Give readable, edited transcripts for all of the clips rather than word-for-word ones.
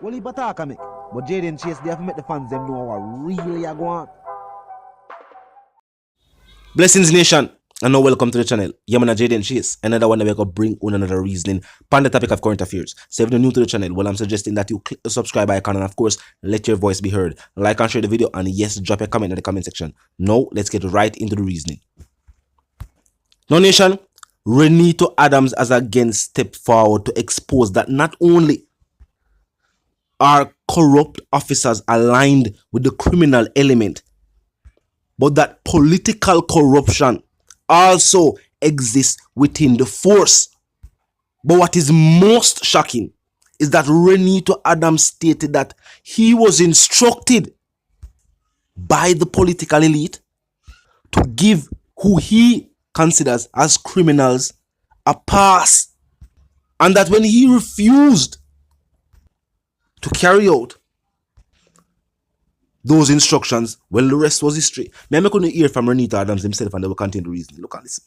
Well, he attack me. But Jaden Chase, they have to make the fans them know what really are going on. Blessings Nation, and now welcome to the channel. Yeah, man, Jaden Chase, another one that we're going to bring on another reasoning on the topic of current affairs. So if you're new to the channel, well, I'm suggesting that you click the subscribe icon and of course, let your voice be heard. Like and share the video, and yes, drop a comment in the comment section. Now, let's get right into the reasoning. Now, Nation, Reneto Adams has again stepped forward to expose that not only are corrupt officers aligned with the criminal element, but that political corruption also exists within the force. But what is most shocking is that Reneto Adams stated that he was instructed by the political elite to give who he considers as criminals a pass, and that when he refused to carry out those instructions, well, the rest was history. Me, I couldn't hear from Reneto Adams himself, and they will continue the reasoning. Look at this.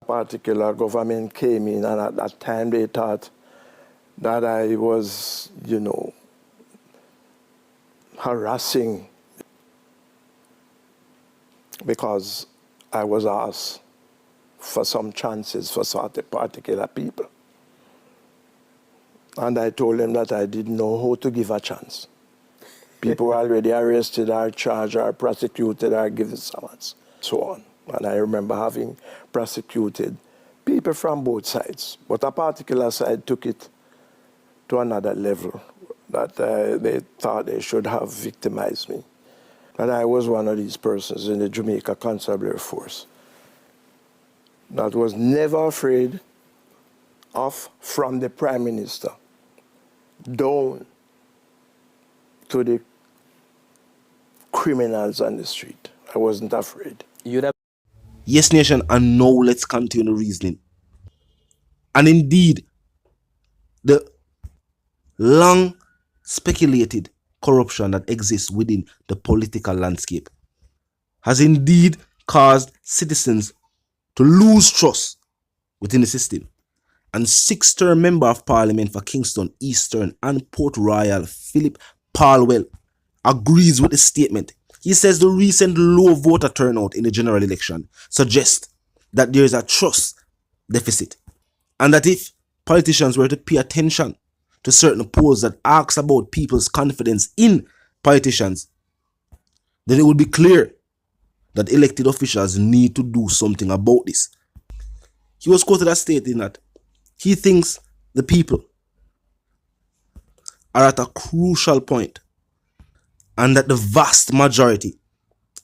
Particular government came in, and at that time they thought that I was, harassing because I was asked for some chances for certain particular people. And I told them that I didn't know how to give a chance. People were already arrested or charged or prosecuted or given summons, so on. And I remember having prosecuted people from both sides. But a particular side took it to another level, that they thought they should have victimized me. And I was one of these persons in the Jamaica Constabulary Force that was never afraid of, from the Prime Minister down to the criminals on the street. I wasn't afraid. Yes, Nation, and now let's continue the reasoning. And indeed, the long speculated corruption that exists within the political landscape has indeed caused citizens to lose trust within the system. And six-term member of Parliament for Kingston, Eastern and Port Royal, Philip Palwell, agrees with the statement. He says the recent low voter turnout in the general election suggests that there is a trust deficit, and that if politicians were to pay attention to certain polls that ask about people's confidence in politicians, then it would be clear that elected officials need to do something about this. He was quoted as stating that he thinks the people are at a crucial point, and that the vast majority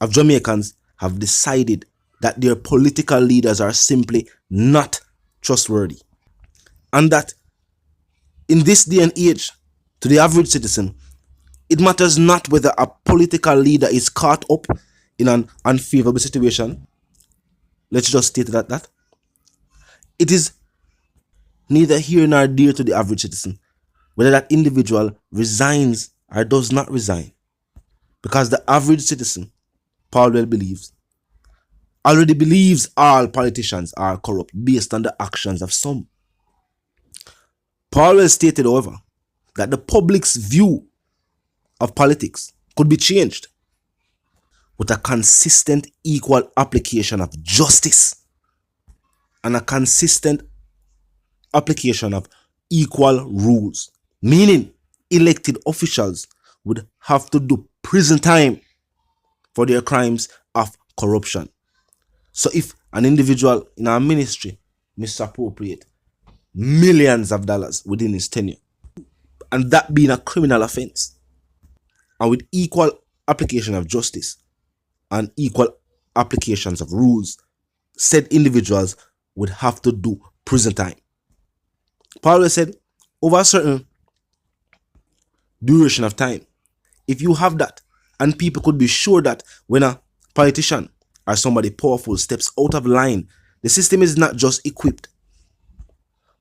of Jamaicans have decided that their political leaders are simply not trustworthy. And that in this day and age, to the average citizen, it matters not whether a political leader is caught up in an unfavorable situation. Let's just state that. It is neither here nor there to the average citizen whether that individual resigns or does not resign. Because the average citizen, Palwell already believes all politicians are corrupt based on the actions of some. Palwell stated, however, that the public's view of politics could be changed with a consistent equal application of justice and a consistent application of equal rules, meaning elected officials would have to do prison time for their crimes of corruption. So if an individual in our ministry misappropriate millions of dollars within his tenure, and that being a criminal offense, and with equal application of justice and equal applications of rules, said individuals would have to do prison time. Paul said, over a certain duration of time, if you have that, and people could be sure that when a politician or somebody powerful steps out of line, the system is not just equipped,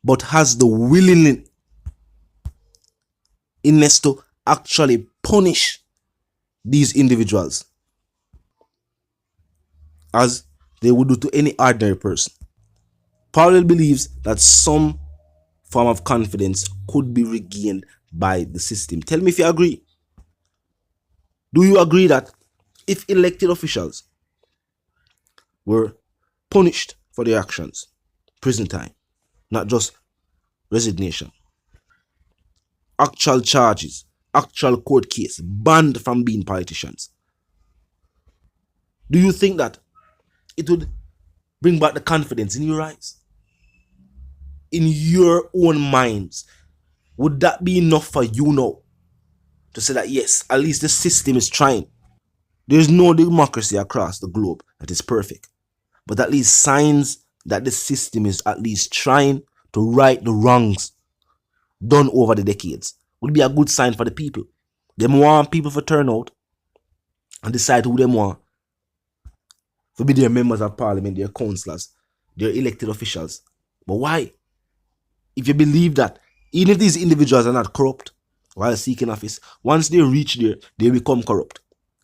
but has the willingness to actually punish these individuals as they would do to any ordinary person. Paul believes that some form of confidence could be regained by the system. Tell me if you agree. Do you agree that if elected officials were punished for their actions, prison time, not just resignation, actual charges, actual court case, banned from being politicians, do you think that it would bring back the confidence in your eyes, in your own minds? Would that be enough for you now to say that yes, at least the system is trying? There's no democracy across the globe that is perfect, but at least signs that the system is at least trying to right the wrongs done over the decades would be a good sign for the people. Them want people to turn out and decide who them want to be their members of parliament, their councillors, their elected officials. But why? If you believe that, even if these individuals are not corrupt while seeking office, once they reach there, they become corrupt.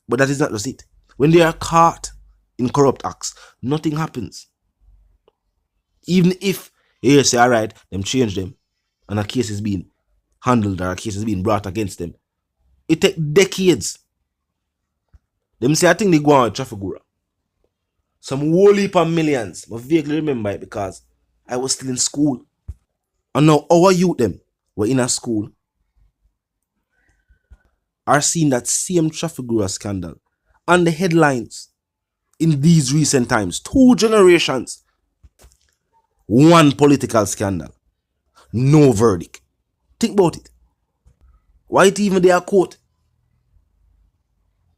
But that is not just it. When they are caught in corrupt acts, nothing happens. Even if you say, all right, them change them, and a case is being handled or a case is being brought against them, it takes decades. Them say, I think they go on with Trafigura. Some whole heap of millions. But vaguely remember it because I was still in school. And now our youth them were in a school are seeing that same Trafigura scandal and the headlines in these recent times. 2 generations. 1 political scandal. No verdict. Think about it. Why it even they are court?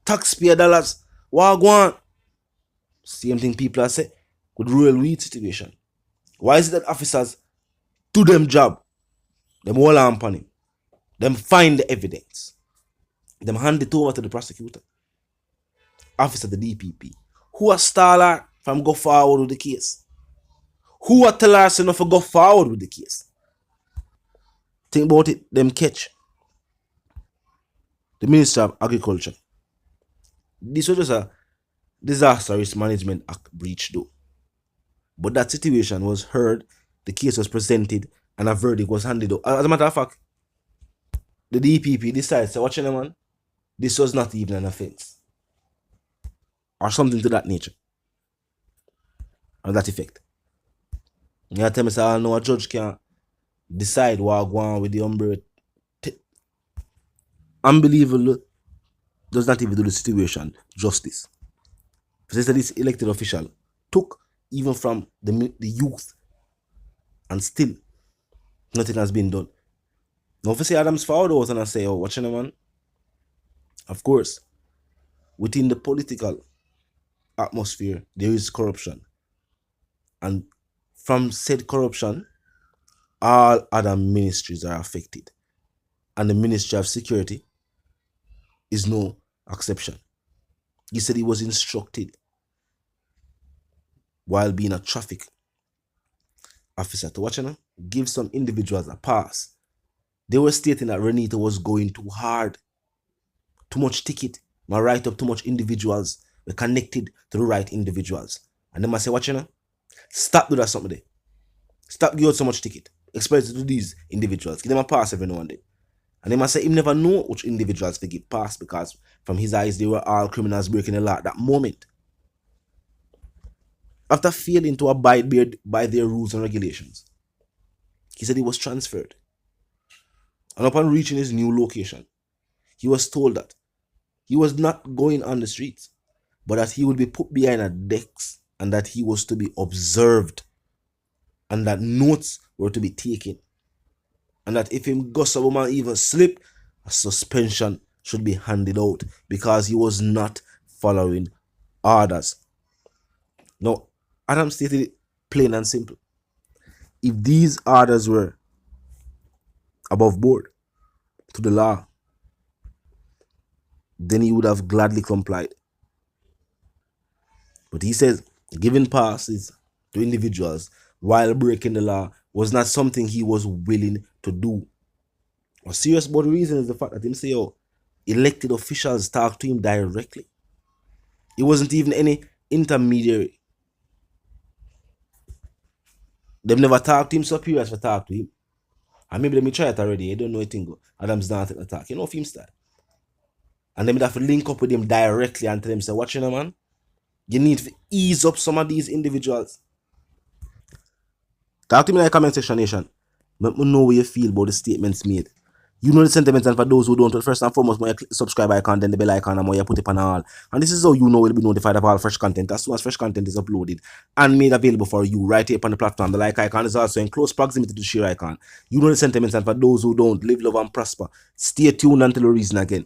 Taxpayer dollars. Wagwan. Same thing people are saying with rural weed situation. Why is it that officers do them job? Them all arm on him. Them find the evidence. Them hand it over to the prosecutor. Officer the DPP. Who are stall from go forward with the case? Who are tell us enough to go forward with the case? Think about it, them catch the Minister of Agriculture. This was just a disaster risk management act breach though. But that situation was heard, the case was presented, and a verdict was handed out. As a matter of fact, the DPP decides, so watching man, this was not even an offense. Or something to that nature. Or that effect. You tell me, say, I know a judge can decide what go on with the umbrella. Unbelievable. Does not even do the situation justice. This elected official took even from the youth, and still nothing has been done. Now, if you say Adams forward out and I say, oh, watching man, of course, within the political atmosphere, there is corruption. And from said corruption, all other ministries are affected. And the Ministry of Security is no exception. He said he was instructed while being a traffic officer to watch give some individuals a pass. They were stating that Reneto was going too hard. Too much ticket. My write up too much individuals were connected to the right individuals. And then I say, watch stop doing that something there. Stop giving out so much ticket. Express it to these individuals. Give them a pass every now and then. And they must say he never know which individuals to give pass because from his eyes they were all criminals breaking the law at that moment. After failing to abide by their rules and regulations, he said he was transferred. And upon reaching his new location, he was told that he was not going on the streets, but that he would be put behind a desk and that he was to be observed and that notes were to be taken. And that if him gossip woman even slip, a suspension should be handed out because he was not following orders. Now, Adam stated it plain and simple. If these orders were above board to the law, then he would have gladly complied. But he says giving passes to individuals while breaking the law was not something he was willing to do. What's serious about the reason is the fact that him say, oh, elected officials talk to him directly. It wasn't even any intermediary. They've never talked to him superiors to talk to him. And maybe let me try it already. You don't know anything go. Adam's down to attack. You know film style. And then we have to link up with him directly and tell him, say, watch, you know, man. You need to ease up some of these individuals. Talk to me in the comment section, nation. Let me know what you feel about the statements made. You know the sentiments, and for those who don't, well, first and foremost, when you click the subscribe icon, then the bell icon, and when you put it on all. And this is how you know you'll be notified of all fresh content as soon as fresh content is uploaded and made available for you right here on the platform. The like icon is also in close proximity to the share icon. You know the sentiments, and for those who don't, live, love, and prosper. Stay tuned until the reason again.